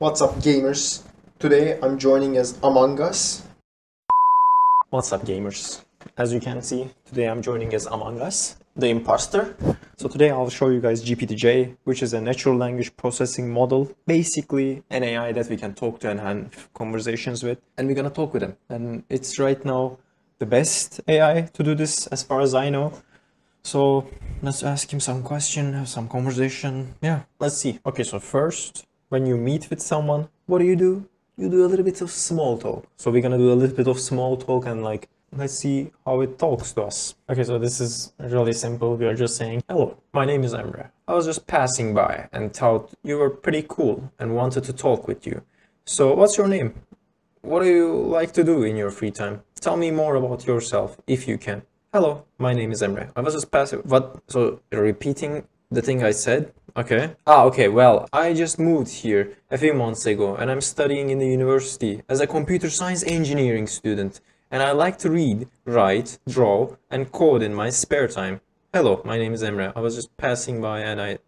What's up, gamers? Today I'm joining as Among Us. What's up, gamers? As you can see, today I'm joining as Among Us, the imposter. So today I'll show you guys GPT-J, which is a natural language processing model, basically an AI that we can talk to and have conversations with, and we're gonna talk with him. And it's right now the best AI to do this, as far as I know. So let's ask him some question, have some conversation. Yeah, let's see. Okay, so first, when you meet with someone, what do? You do a little bit of small talk. So we're gonna do a little bit of small talk and let's see how it talks to us. Okay, so this is really simple. We are just saying, hello, my name is Emre. I was just passing by and thought you were pretty cool and wanted to talk with you. So what's your name? What do you like to do in your free time? Tell me more about yourself, if you can. Hello, my name is Emre. I was just passing. What? So repeating the thing I said? Okay. Okay, well, I just moved here a few months ago and I'm studying in the university as a computer science engineering student. And I like to read, write, draw, and code in my spare time. Hello, my name is Emre. I was just passing by and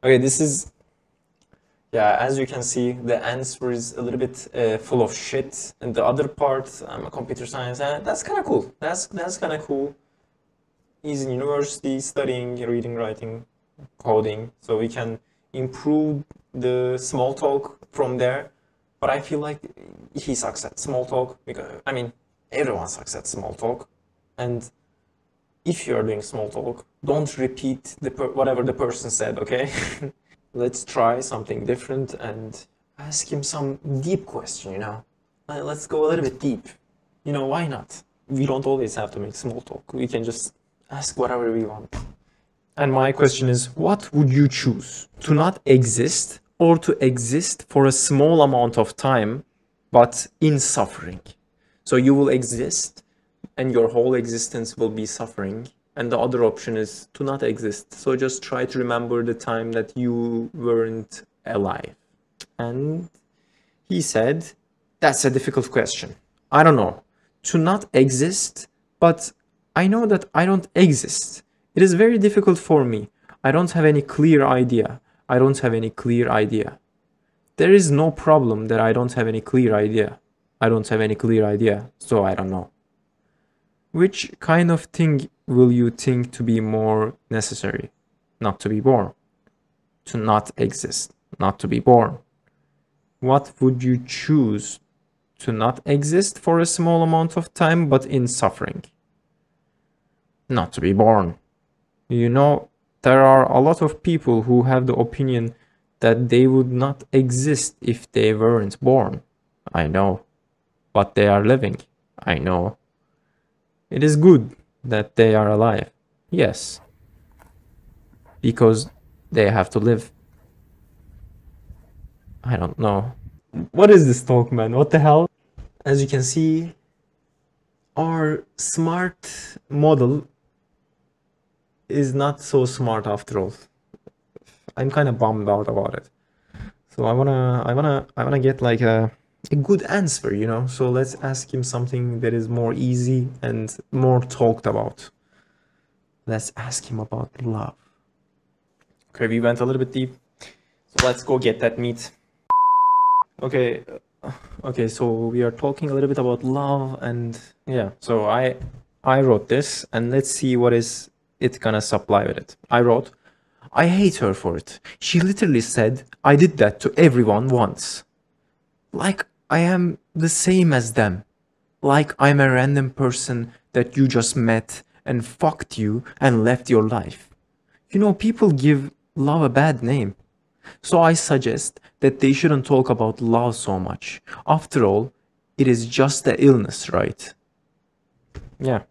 Okay, this is... Yeah, as you can see, the answer is a little bit full of shit. And the other part, I'm a computer science, and that's kind of cool. That's kind of cool. He's in university studying, reading, writing, coding, so we can improve the small talk from there. But I feel like he sucks at small talk because, I mean, everyone sucks at small talk. And if you're doing small talk, don't repeat whatever the person said, okay? Let's try something different and ask him some deep question, you know? Let's go a little bit deep. You know, why not? We don't always have to make small talk. We can just ask whatever we want. And my question is, what would you choose? To not exist or to exist for a small amount of time, but in suffering? So you will exist and your whole existence will be suffering. And the other option is to not exist. So just try to remember the time that you weren't alive. And he said, that's a difficult question. I don't know. To not exist, but I know that I don't exist. It is very difficult for me. I don't have any clear idea. I don't have any clear idea. There is no problem that I don't have any clear idea. I don't have any clear idea, so I don't know. Which kind of thing will you think to be more necessary? Not to be born. To not exist. Not to be born. What would you choose? To not exist for a small amount of time, but in suffering? Not to be born. You know, there are a lot of people who have the opinion that they would not exist if they weren't born. I know. But they are living. I know. It is good that they are alive. Yes. Because they have to live. I don't know. What is this talk, man? What the hell? As you can see, our smart model is not so smart after all. I'm kind of bummed out about it. So I wanna get like a good answer, you know? So let's ask him something that is more easy and more talked about. Let's ask him about love. Okay, we went a little bit deep. So let's go get that meat. Okay, so we are talking a little bit about love and yeah. So I wrote this and let's see what is it gonna supply with it. I wrote, I hate her for it. She literally said, I did that to everyone once. Like I am the same as them. Like I'm a random person that you just met and fucked you and left your life. You know, people give love a bad name. So I suggest that they shouldn't talk about love so much. After all, it is just an illness, right? Yeah.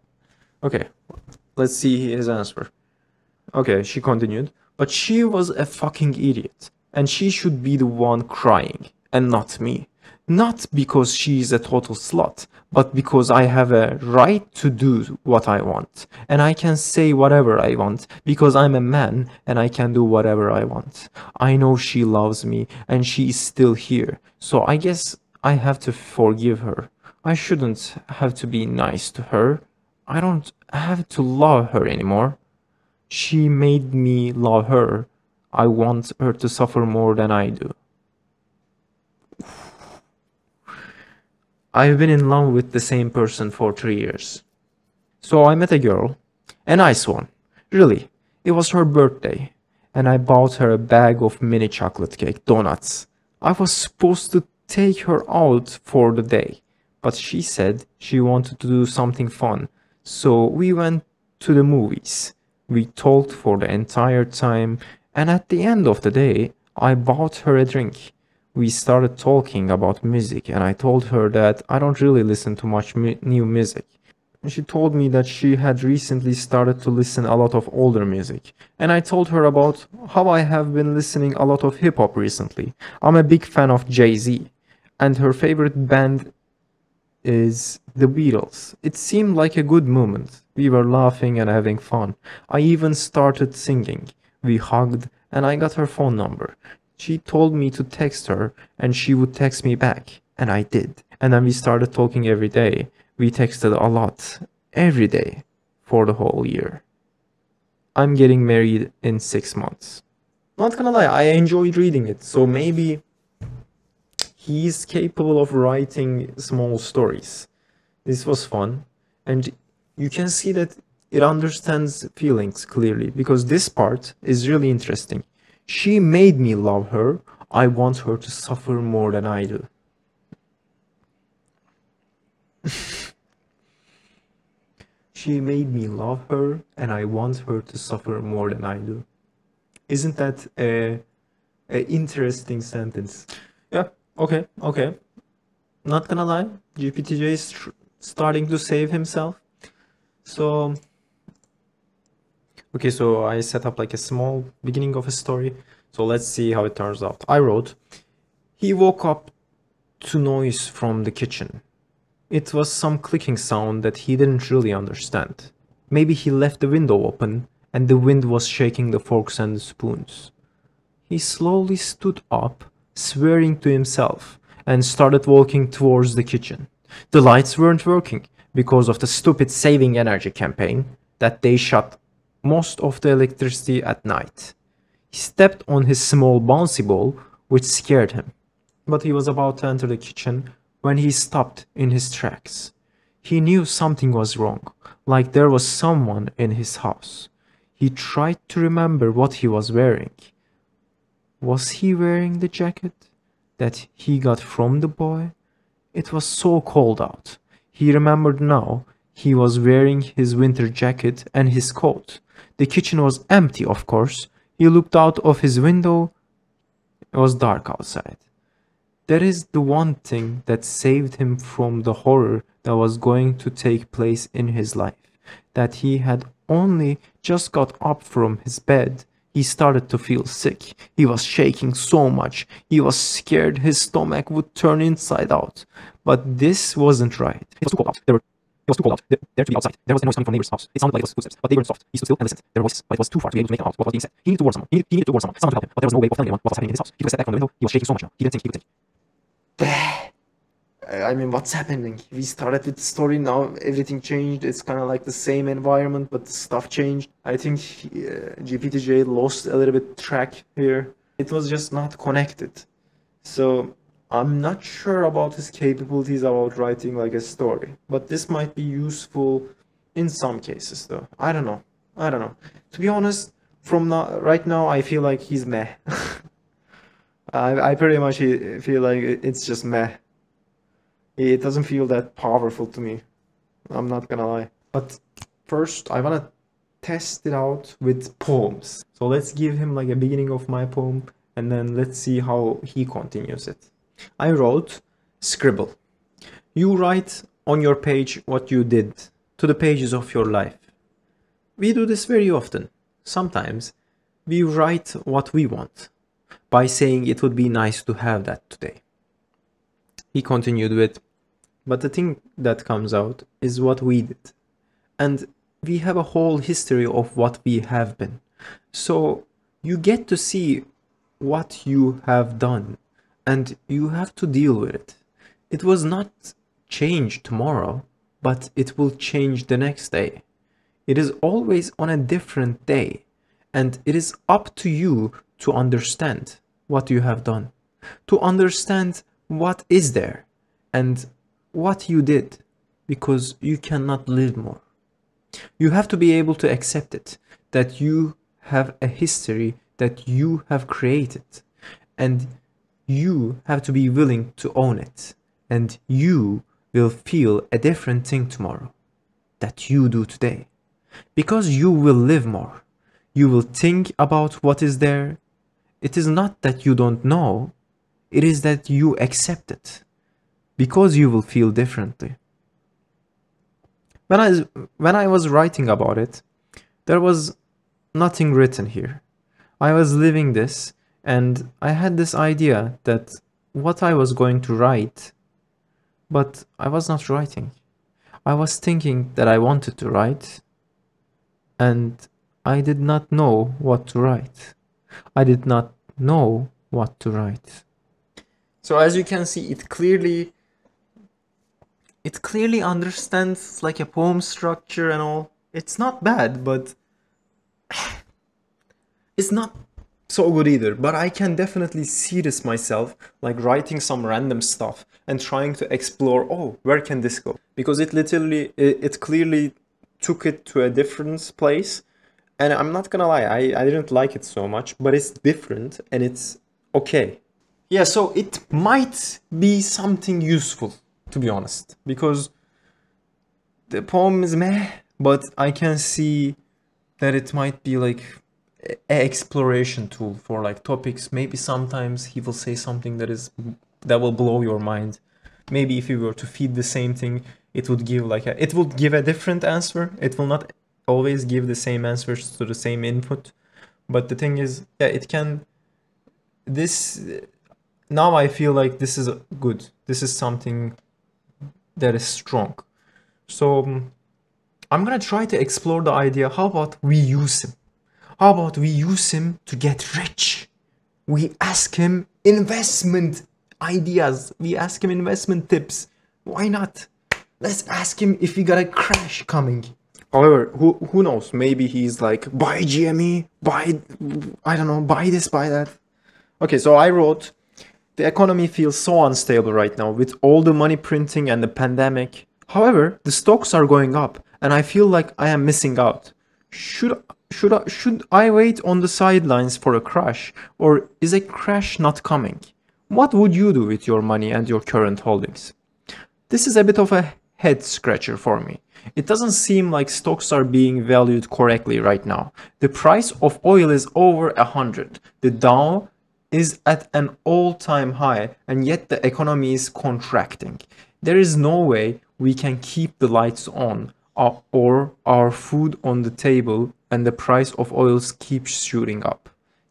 Okay. Let's see his answer. Okay, she continued. But she was a fucking idiot. And she should be the one crying. And not me. Not because she's a total slut, but because I have a right to do what I want. And I can say whatever I want because I'm a man and I can do whatever I want. I know she loves me and she is still here. So I guess I have to forgive her. I shouldn't have to be nice to her. I don't have to love her anymore. She made me love her. I want her to suffer more than I do. I've been in love with the same person for 3 years. So I met a girl, a nice one. Really, it was her birthday, and I bought her a bag of mini chocolate cake donuts. I was supposed to take her out for the day, but she said she wanted to do something fun, so we went to the movies. We talked for the entire time, and at the end of the day, I bought her a drink. We started talking about music, and I told her that I don't really listen to much new music. She told me that she had recently started to listen a lot of older music, and I told her about how I have been listening a lot of hip hop recently. I'm a big fan of Jay-Z, and her favorite band is the Beatles. It seemed like a good moment. We were laughing and having fun. I even started singing. We hugged, and I got her phone number. She told me to text her, and she would text me back, and I did. And then we started talking every day. We texted a lot, every day, for the whole year. I'm getting married in 6 months. Not gonna lie, I enjoyed reading it, so maybe he's capable of writing small stories. This was fun, and you can see that it understands feelings clearly, because this part is really interesting. She made me love her. I want her to suffer more than I do. She made me love her, and I want her to suffer more than I do. Isn't that a interesting sentence? Yeah, okay. Not gonna lie, GPTJ is starting to save himself. So, okay, so I set up like a small beginning of a story. So let's see how it turns out. I wrote, he woke up to noise from the kitchen. It was some clicking sound that he didn't really understand. Maybe he left the window open and the wind was shaking the forks and the spoons. He slowly stood up, swearing to himself, and started walking towards the kitchen. The lights weren't working because of the stupid saving energy campaign that they shut most of the electricity at night. He stepped on his small bouncy ball, which scared him. But he was about to enter the kitchen when he stopped in his tracks. He knew something was wrong, like there was someone in his house. He tried to remember what he was wearing. Was he wearing the jacket that he got from the boy? It was so cold out. He remembered now he was wearing his winter jacket and his coat. The kitchen was empty, of course. He looked out of his window. It was dark outside. That is the one thing that saved him from the horror that was going to take place in his life. That he had only just got up from his bed. He started to feel sick. He was shaking so much. He was scared his stomach would turn inside out. But this wasn't right. It was too cold out. It was too cold out there to be outside. There was a noise coming from neighbor's house. It sounded like it was footsteps, but they weren't soft. He stood still and listened. There were voices, but it was too far to be able to make out what was being said. He needed to warn someone. He needed to warn someone. Someone to help him, but there was no way of telling anyone what was happening in his house. He took a step back from the window. He was shaking so much now. He didn't think he could think. I mean, what's happening? We started with the story, now everything changed. It's kind of like the same environment, but the stuff changed. I think GPTJ lost a little bit track here. It was just not connected. So I'm not sure about his capabilities about writing like a story, but this might be useful in some cases though. I don't know. To be honest, from now, right now, I feel like he's meh. I pretty much feel like it's just meh. It doesn't feel that powerful to me. I'm not gonna lie. But first, I wanna test it out with poems. So let's give him like a beginning of my poem, and then let's see how he continues it. I wrote, scribble. You write on your page what you did to the pages of your life. We do this very often. Sometimes we write what we want by saying it would be nice to have that today. He continued with, but the thing that comes out is what we did. And we have a whole history of what we have been. So you get to see what you have done and you have to deal with it. It was not change tomorrow, but it will change the next day. It is always on a different day, and it is up to you to understand what you have done, to understand what is there, and what you did, because you cannot live more. You have to be able to accept it, that you have a history that you have created, and you have to be willing to own it, and you will feel a different thing tomorrow that you do today, because you will live more. You will think about what is there. It is not that you don't know, it is that you accept it, because you will feel differently. When I was writing about it, there was nothing written here. I was living this, and I had this idea that what I was going to write, but I was not writing. I was thinking that I wanted to write, and I did not know what to write. I did not know what to write. So as you can see, it clearly understands like a poem structure and all. It's not bad, but it's not so good either. But I can definitely see this myself, like writing some random stuff and trying to explore, oh, where can this go? Because it clearly took it to a different place. And I'm not gonna lie, I didn't like it so much, but it's different and it's okay. Yeah, so it might be something useful, to be honest, because the poem is meh, but I can see that it might be like an exploration tool for like topics. Maybe sometimes he will say something that will blow your mind. Maybe if you were to feed the same thing, it would give a different answer. It will not always give the same answers to the same input. But the thing is, yeah, it can. Now I feel like this is good. This is something that is strong. So I'm gonna try to explore the idea. How about we use him? How about we use him to get rich? We ask him investment ideas. We ask him investment tips. Why not? Let's ask him if we got a crash coming. However, who knows? Maybe he's like, buy GME, I don't know, buy this, buy that. Okay, so I wrote, the economy feels so unstable right now with all the money printing and the pandemic. However, the stocks are going up and I feel like I am missing out. Should I wait on the sidelines for a crash, or is a crash not coming? What would you do with your money and your current holdings? This is a bit of a head scratcher for me. It doesn't seem like stocks are being valued correctly right now. The price of oil is over 100. The Dow is at an all-time high, and yet the economy is contracting. There is no way we can keep the lights on or our food on the table and the price of oils keeps shooting up.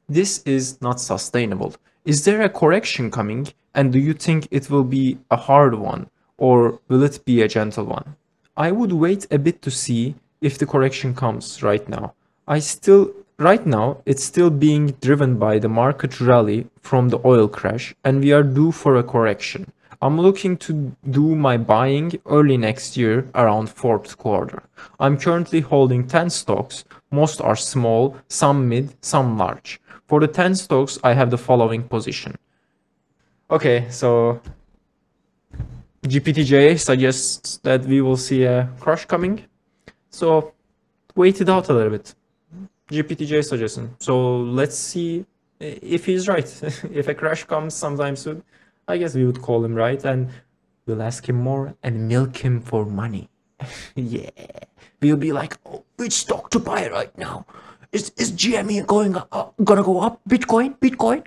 This is not sustainable. Is there a correction coming, and do you think it will be a hard one, or will it be a gentle one? I would wait a bit to see if the correction comes right now. Right now, it's still being driven by the market rally from the oil crash, and we are due for a correction. I'm looking to do my buying early next year around fourth quarter. I'm currently holding 10 stocks. Most are small, some mid, some large. For the 10 stocks, I have the following position. Okay, so GPTJ suggests that we will see a crash coming. So wait it out a little bit. GPTJ suggestion. So let's see if he's right. If a crash comes sometime soon, I guess we would call him right and we'll ask him more and milk him for money. Yeah. We'll be like, oh, which stock to buy right now? Is GME gonna go up? Bitcoin?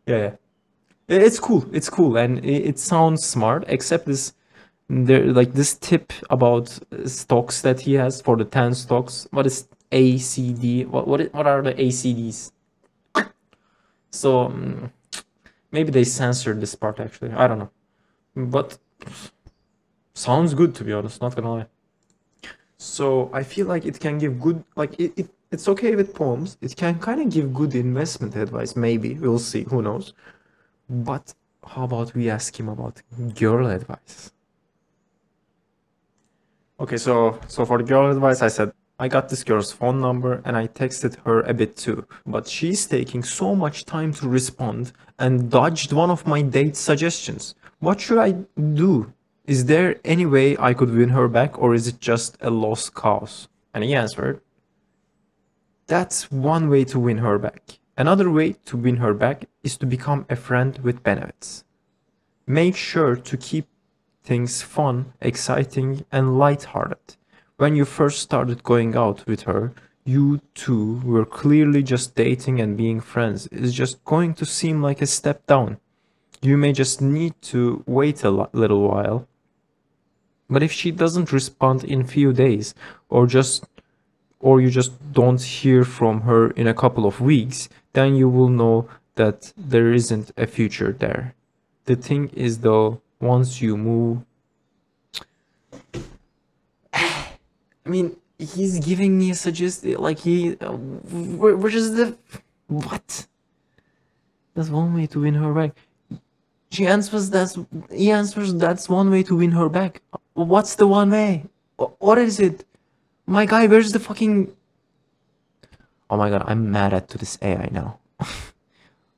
Yeah. It's cool, and it sounds smart, except this tip about stocks that he has for the 10 stocks. What is ACD? What are the ACDs? So maybe they censored this part actually. I don't know, but sounds good, to be honest. Not gonna lie. So I feel like it can give good, like it's okay with poems. It can kind of give good investment advice. Maybe we'll see. Who knows? But how about we ask him about girl advice? Okay, so for the girl advice, I said I got this girl's phone number and I texted her a bit too, but she's taking so much time to respond and dodged one of my date suggestions. What should I do? Is there any way I could win her back, or is it just a lost cause? And he answered, that's one way to win her back. Another way to win her back is to become a friend with benefits. Make sure to keep things fun, exciting, and lighthearted. When you first started going out with her, you two were clearly just dating and being friends. It's just going to seem like a step down. You may just need to wait a little while. But if she doesn't respond in few days, or you just don't hear from her in a couple of weeks, then you will know that there isn't a future there. The thing is though, once you move... I mean, he's giving me a suggestion, like which is the... What? That's one way to win her back. He answers that's one way to win her back. What's the one way? What is it? My guy, where's the fucking... Oh my god, I'm mad at this AI now.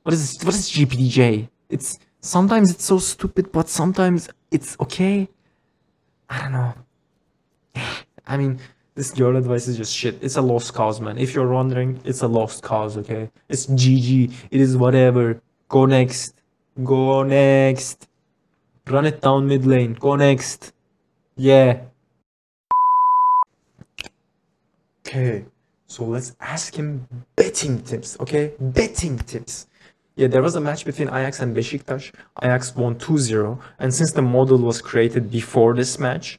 What is this? What is GPTJ? It's... Sometimes it's so stupid, but sometimes it's okay. I don't know. I mean, this girl advice is just shit. It's a lost cause, man. If you're wondering, it's a lost cause, okay? It's GG. It is whatever. Go next. Go next. Run it down mid lane. Go next. Yeah. Okay. So let's ask him betting tips, okay? Betting tips. Yeah, there was a match between Ajax and Beşiktaş. Ajax won 2-0. And since the model was created before this match,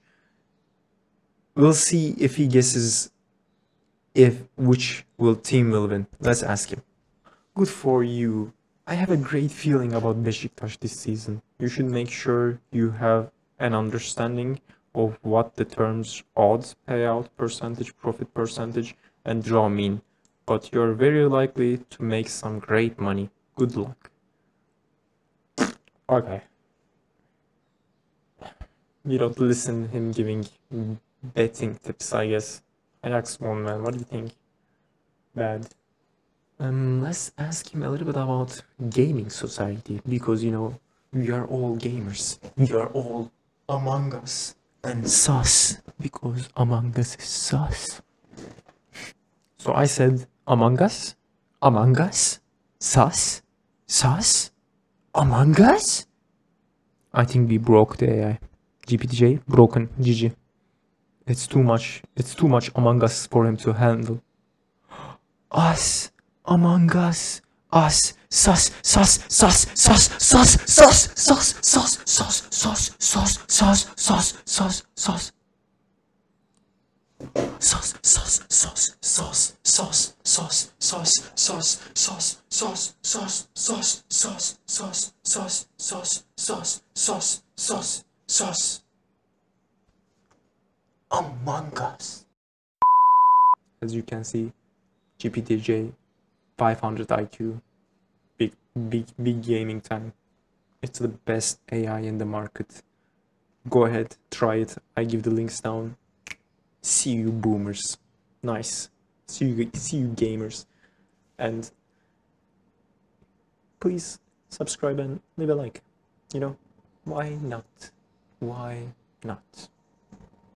we'll see if he guesses which team will win. Let's ask him. Good for you. I have a great feeling about Beşiktaş this season. You should make sure you have an understanding of what the terms odds, payout percentage, profit percentage, and draw mean. But you're very likely to make some great money. Good luck. Okay. You don't listen him giving betting tips, I guess. Ajax won, man. What do you think? Bad. Let's ask him a little bit about gaming society, because, you know, we are all gamers. We are all Among Us and sus, because Among Us is sus. So I said Among Us, sus, Among Us? I think we broke the AI. GPTJ, broken, GG. It's too much Among Us for him to handle. Us, Among Us, us, sus, Among Us. As you can see, GPTJ, 500 IQ, big gaming time. It's the best AI in the market. Go ahead, try it. I give the links down. See you boomers. Nice. See you gamers. And please subscribe and leave a like. You know, why not? Why not?